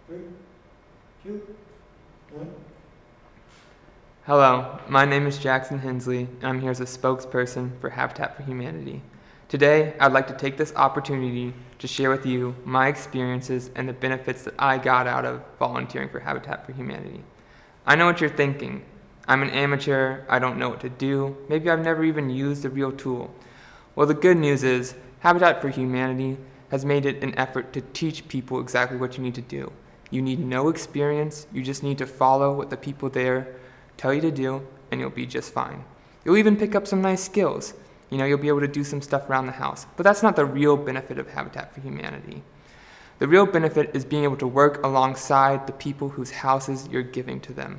3, 2, 1. Hello, my name is Jackson Hensley, and I'm here as a spokesperson for Habitat for Humanity. Today, I'd like to take this opportunity to share with you my experiences and the benefits that I got out of volunteering for Habitat for Humanity. I know what you're thinking. I'm an amateur, I don't know what to do, maybe I've never even used a real tool. Well, the good news is, Habitat for Humanity has made it an effort to teach people exactly what you need to do. You need no experience, you just need to follow what the people there tell you to do, and you'll be just fine. You'll even pick up some nice skills. You'll be able to do some stuff around the house. But that's not the real benefit of Habitat for Humanity. The real benefit is being able to work alongside the people whose houses you're giving to them.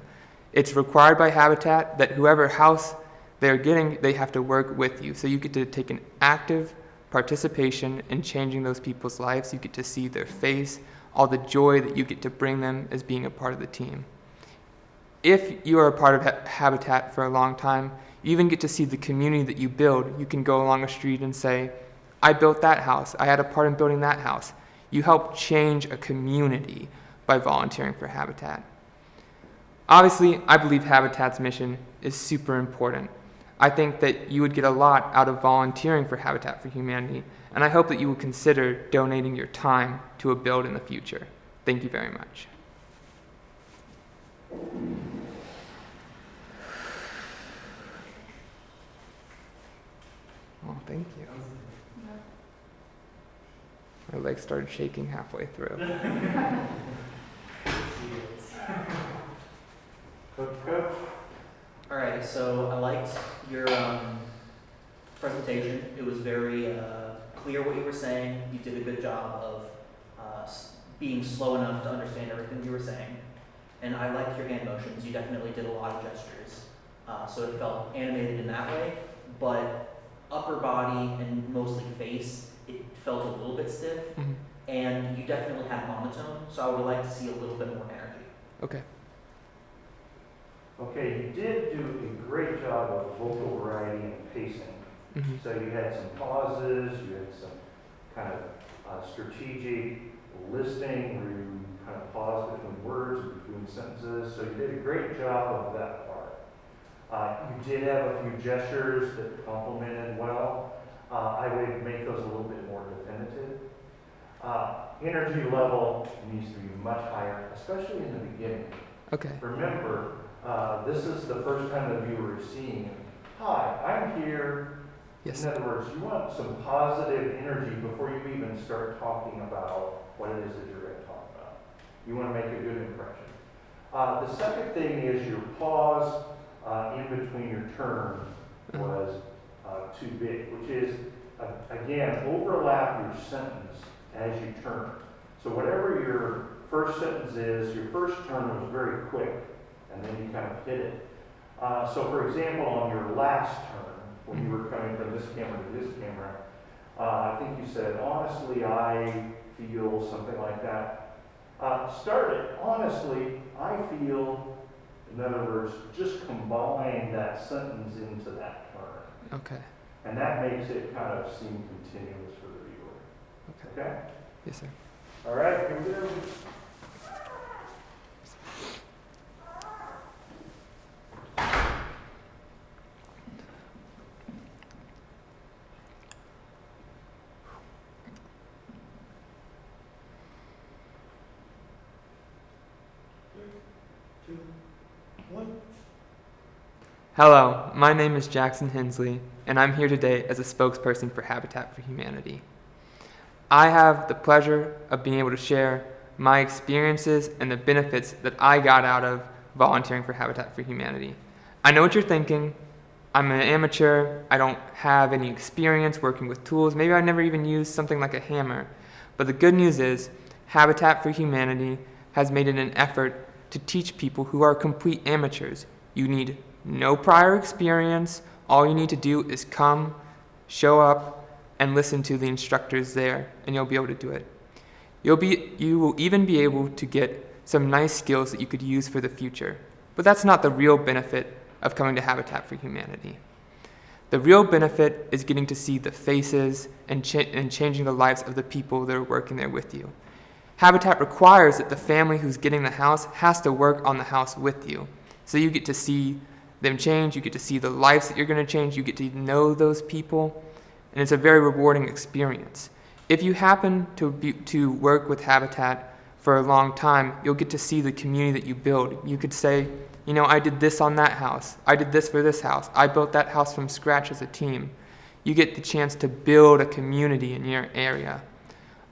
It's required by Habitat that whoever house they're getting, they have to work with you. So you get to take an active participation in changing those people's lives. You get to see their face, all the joy that you get to bring them as being a part of the team. If you are a part of Habitat for a long time, you even get to see the community that you build. You can go along a street and say, I built that house. I had a part in building that house. You help change a community by volunteering for Habitat. Obviously, I believe Habitat's mission is super important. I think that you would get a lot out of volunteering for Habitat for Humanity, and I hope that you will consider donating your time to a build in the future. Thank you very much. Oh, thank you. My legs started shaking halfway through. Coach. All right, so I liked your presentation. It was very clear what you were saying. You did a good job of being slow enough to understand everything you were saying. And I liked your hand motions. You definitely did a lot of gestures. So it felt animated in that way, but upper body and mostly face, it felt a little bit stiff. Mm-hmm. And you definitely had monotone, so I would like to see a little bit more energy. Okay. Okay, you did do a great job of vocal variety and pacing. Mm-hmm. So you had some pauses, you had some kind of strategic listing where you kind of pause between words, between sentences. So you did a great job of that part. You did have a few gestures that complemented well. I would make those a little bit more definitive. Energy level needs to be much higher, especially in the beginning. Okay. Remember, this is the first time that you were seeing him. Hi, I'm here. Yes. In other words, you want some positive energy before you even start talking about what it is that you're going to talk about. You want to make a good impression. The second thing is your pause in between your turn was too big, which is, again, overlap your sentence as you turn. So whatever your first sentence is, your first turn was very quick, and then you kind of hit it. So for example, on your last turn, when you were coming from this camera to this camera, I think you said, honestly, I feel something like that. Start it, honestly, I feel, in other words, just combine that sentence into that turn. Okay. And that makes it kind of seem continuous for the viewer. Okay. Okay? Yes, sir. All right, here we go. Hello, my name is Jackson Hensley, and I'm here today as a spokesperson for Habitat for Humanity. I have the pleasure of being able to share my experiences and the benefits that I got out of volunteering for Habitat for Humanity. I know what you're thinking. I'm an amateur. I don't have any experience working with tools. Maybe I've never even used something like a hammer. But the good news is Habitat for Humanity has made it an effort to teach people who are complete amateurs. You need no prior experience. All you need to do is come, show up, and listen to the instructors there, and you'll be able to do it. You will even be able to get some nice skills that you could use for the future. But that's not the real benefit of coming to Habitat for Humanity. The real benefit is getting to see the faces and changing the lives of the people that are working there with you. Habitat requires that the family who's getting the house has to work on the house with you. So you get to see them change, you get to see the lives that you're going to change, you get to know those people, and it's a very rewarding experience. If you happen to work with Habitat for a long time, you'll get to see the community that you build. You could say, you know, I did this on that house, I did this for this house, I built that house from scratch as a team. You get the chance to build a community in your area.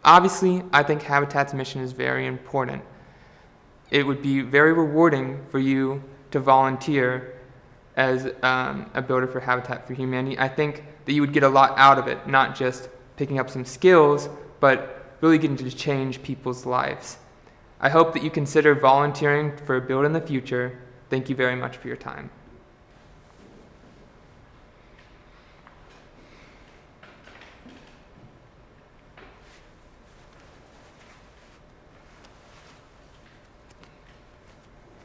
Obviously, I think Habitat's mission is very important. It would be very rewarding for you to volunteer as a builder for Habitat for Humanity. I think that you would get a lot out of it, not just picking up some skills, but really getting to change people's lives. I hope that you consider volunteering for a build in the future. Thank you very much for your time.